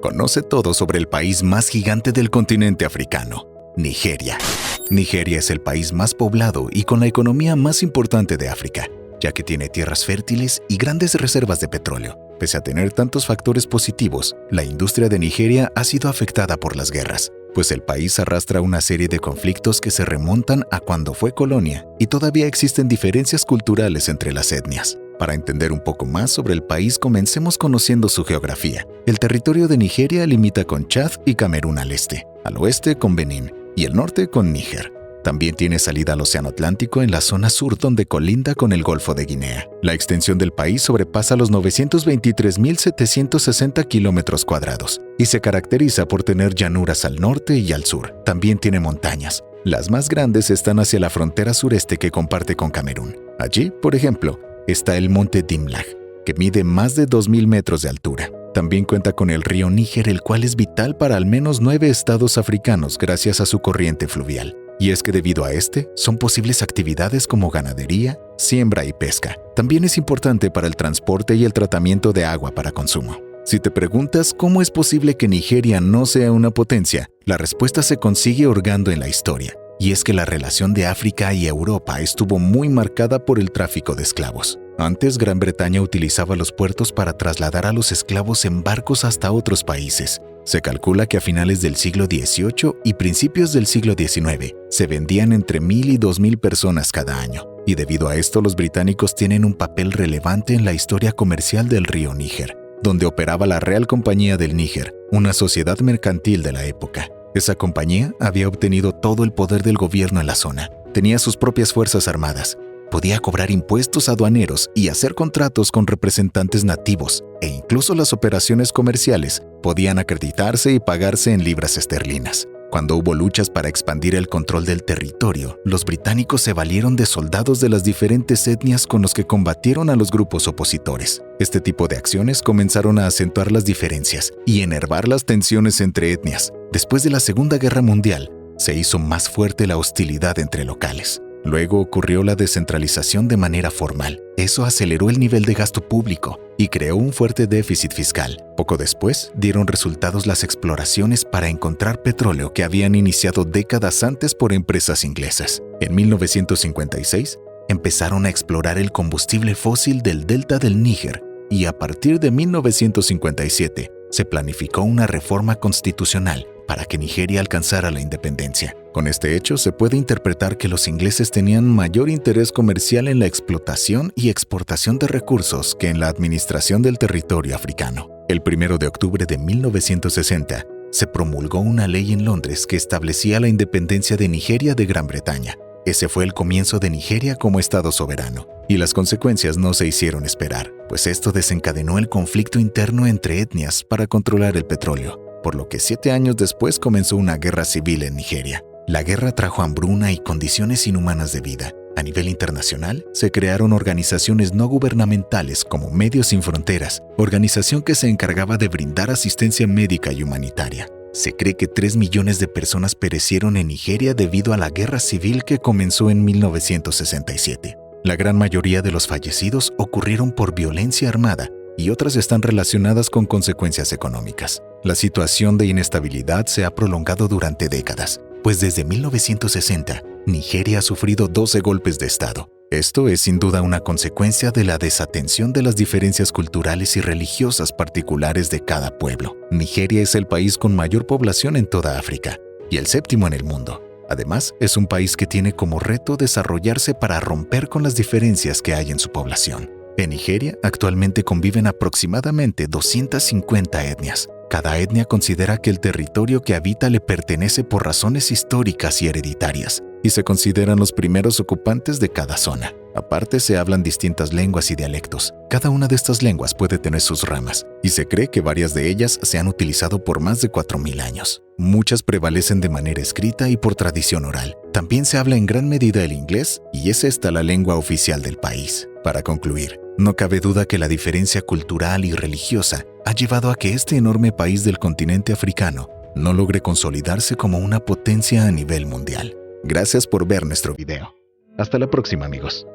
Conoce todo sobre el país más gigante del continente africano, Nigeria. Nigeria es el país más poblado y con la economía más importante de África, ya que tiene tierras fértiles y grandes reservas de petróleo. Pese a tener tantos factores positivos, la industria de Nigeria ha sido afectada por las guerras, pues el país arrastra una serie de conflictos que se remontan a cuando fue colonia y todavía existen diferencias culturales entre las etnias. Para entender un poco más sobre el país, comencemos conociendo su geografía. El territorio de Nigeria limita con Chad y Camerún al este, al oeste con Benín y el norte con Níger. También tiene salida al Océano Atlántico en la zona sur donde colinda con el Golfo de Guinea. La extensión del país sobrepasa los 923.760 kilómetros cuadrados y se caracteriza por tener llanuras al norte y al sur. También tiene montañas. Las más grandes están hacia la frontera sureste que comparte con Camerún. Allí, por ejemplo, está el monte Dimlag, que mide más de 2.000 metros de altura. También cuenta con el río Níger, el cual es vital para al menos 9 estados africanos gracias a su corriente fluvial. Y es que debido a este, son posibles actividades como ganadería, siembra y pesca. También es importante para el transporte y el tratamiento de agua para consumo. Si te preguntas cómo es posible que Nigeria no sea una potencia, la respuesta se consigue hurgando en la historia. Y es que la relación de África y Europa estuvo muy marcada por el tráfico de esclavos. Antes, Gran Bretaña utilizaba los puertos para trasladar a los esclavos en barcos hasta otros países. Se calcula que a finales del siglo XVIII y principios del siglo XIX se vendían entre 1.000 y 2.000 personas cada año. Y debido a esto, los británicos tienen un papel relevante en la historia comercial del río Níger, donde operaba la Real Compañía del Níger, una sociedad mercantil de la época. Esa compañía había obtenido todo el poder del gobierno en la zona, tenía sus propias fuerzas armadas, podía cobrar impuestos aduaneros y hacer contratos con representantes nativos, e incluso las operaciones comerciales podían acreditarse y pagarse en libras esterlinas. Cuando hubo luchas para expandir el control del territorio, los británicos se valieron de soldados de las diferentes etnias con los que combatieron a los grupos opositores. Este tipo de acciones comenzaron a acentuar las diferencias y enervar las tensiones entre etnias. Después de la Segunda Guerra Mundial, se hizo más fuerte la hostilidad entre locales. Luego ocurrió la descentralización de manera formal. Eso aceleró el nivel de gasto público y creó un fuerte déficit fiscal. Poco después, dieron resultados las exploraciones para encontrar petróleo que habían iniciado décadas antes por empresas inglesas. En 1956, empezaron a explorar el combustible fósil del delta del Níger y a partir de 1957, se planificó una reforma constitucional para que Nigeria alcanzara la independencia. Con este hecho se puede interpretar que los ingleses tenían mayor interés comercial en la explotación y exportación de recursos que en la administración del territorio africano. El 1 de octubre de 1960 se promulgó una ley en Londres que establecía la independencia de Nigeria de Gran Bretaña. Ese fue el comienzo de Nigeria como estado soberano, y las consecuencias no se hicieron esperar, pues esto desencadenó el conflicto interno entre etnias para controlar el petróleo, por lo que 7 años después comenzó una guerra civil en Nigeria. La guerra trajo hambruna y condiciones inhumanas de vida. A nivel internacional, se crearon organizaciones no gubernamentales como Medios Sin Fronteras, organización que se encargaba de brindar asistencia médica y humanitaria. Se cree que 3 millones de personas perecieron en Nigeria debido a la guerra civil que comenzó en 1967. La gran mayoría de los fallecidos ocurrieron por violencia armada y otras están relacionadas con consecuencias económicas. La situación de inestabilidad se ha prolongado durante décadas, pues desde 1960, Nigeria ha sufrido 12 golpes de Estado. Esto es sin duda una consecuencia de la desatención de las diferencias culturales y religiosas particulares de cada pueblo. Nigeria es el país con mayor población en toda África y el 7º en el mundo. Además, es un país que tiene como reto desarrollarse para romper con las diferencias que hay en su población. En Nigeria, actualmente conviven aproximadamente 250 etnias. Cada etnia considera que el territorio que habita le pertenece por razones históricas y hereditarias, y se consideran los primeros ocupantes de cada zona. Aparte, se hablan distintas lenguas y dialectos. Cada una de estas lenguas puede tener sus ramas, y se cree que varias de ellas se han utilizado por más de 4.000 años. Muchas prevalecen de manera escrita y por tradición oral. También se habla en gran medida el inglés, y es esta la lengua oficial del país. Para concluir, no cabe duda que la diferencia cultural y religiosa ha llevado a que este enorme país del continente africano no logre consolidarse como una potencia a nivel mundial. Gracias por ver nuestro video. Hasta la próxima, amigos.